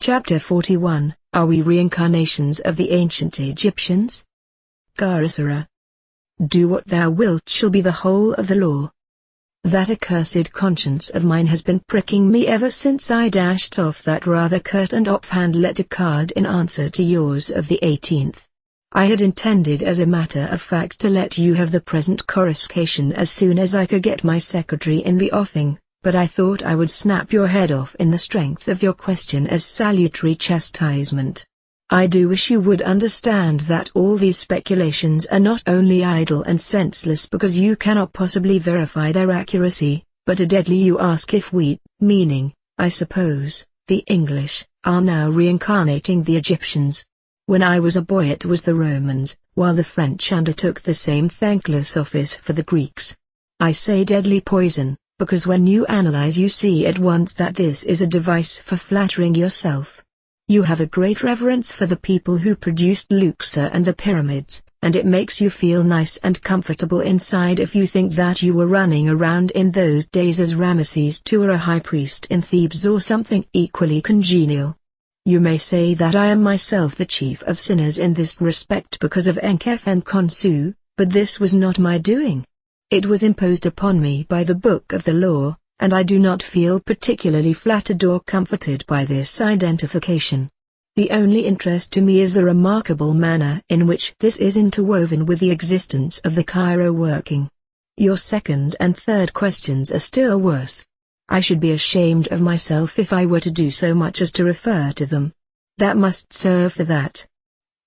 Chapter 41, Are we reincarnations of the ancient Egyptians? Garasara. Do what thou wilt shall be the whole of the law. That accursed conscience of mine has been pricking me ever since I dashed off that rather curt and offhand letter card in answer to yours of the 18th. I had intended as a matter of fact to let you have the present coruscation as soon as I could get my secretary in the offing, but I thought I would snap your head off in the strength of your question as salutary chastisement. I do wish you would understand that all these speculations are not only idle and senseless because you cannot possibly verify their accuracy, but are deadly. You ask if we, meaning, I suppose, the English, are now reincarnating the Egyptians. When I was a boy it was the Romans, while the French undertook the same thankless office for the Greeks. I say deadly poison, because when you analyze you see at once that this is a device for flattering yourself. You have a great reverence for the people who produced Luxor and the pyramids, and it makes you feel nice and comfortable inside if you think that you were running around in those days as Ramesses II or a high priest in Thebes or something equally congenial. You may say that I am myself the chief of sinners in this respect because of Enkef and Khonsu, but this was not my doing. It was imposed upon me by the Book of the Law, and I do not feel particularly flattered or comforted by this identification. The only interest to me is the remarkable manner in which this is interwoven with the existence of the Cairo working. Your second and third questions are still worse. I should be ashamed of myself if I were to do so much as to refer to them. That must serve for that.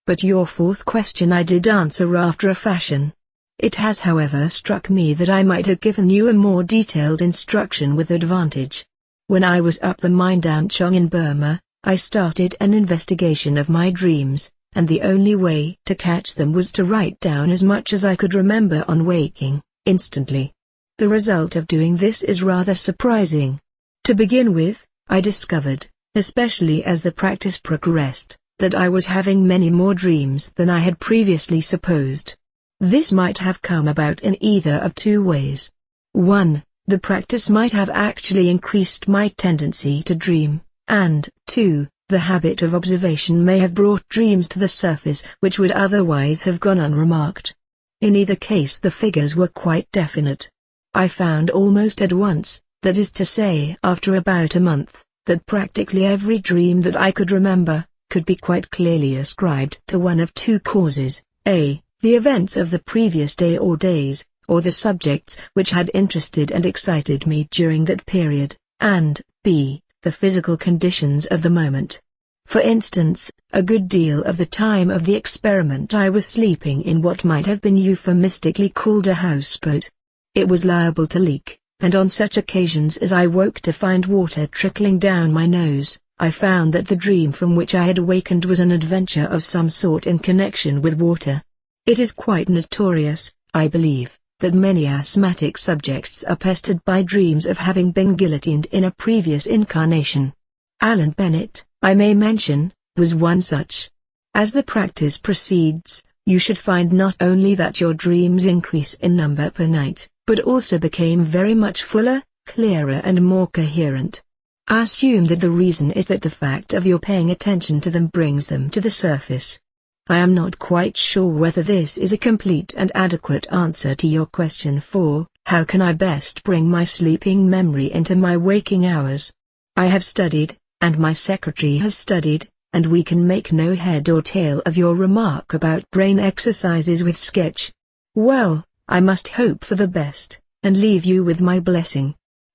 But your fourth question I did answer after a fashion. It has however struck me that I might have given you a more detailed instruction with advantage. When I was up the Mindanchong in Burma, I started an investigation of my dreams, and the only way to catch them was to write down as much as I could remember on waking, instantly. The result of doing this is rather surprising. To begin with, I discovered, especially as the practice progressed, that I was having many more dreams than I had previously supposed. This might have come about in either of two ways. 1. The practice might have actually increased my tendency to dream, and 2. The habit of observation may have brought dreams to the surface which would otherwise have gone unremarked. In either case the figures were quite definite. I found almost at once, that is to say after about a month, that practically every dream that I could remember, could be quite clearly ascribed to one of two causes, a. The events of the previous day or days, or the subjects which had interested and excited me during that period, and b. The physical conditions of the moment. For instance, a good deal of the time of the experiment I was sleeping in what might have been euphemistically called a houseboat. It was liable to leak, and on such occasions as I woke to find water trickling down my nose, I found that the dream from which I had awakened was an adventure of some sort in connection with water. It is quite notorious, I believe, that many asthmatic subjects are pestered by dreams of having been guillotined in a previous incarnation. Alan Bennett, I may mention, was one such. As the practice proceeds, you should find not only that your dreams increase in number per night, but also became very much fuller, clearer and more coherent. I assume that the reason is that the fact of your paying attention to them brings them to the surface. I am not quite sure whether this is a complete and adequate answer to your question for, how can I best bring my sleeping memory into my waking hours? I have studied, and my secretary has studied, and we can make no head or tail of your remark about brain exercises with sketch. Well, I must hope for the best, and leave you with my blessing.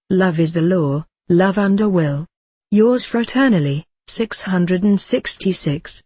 Love is the law, love under will. Yours fraternally, 666.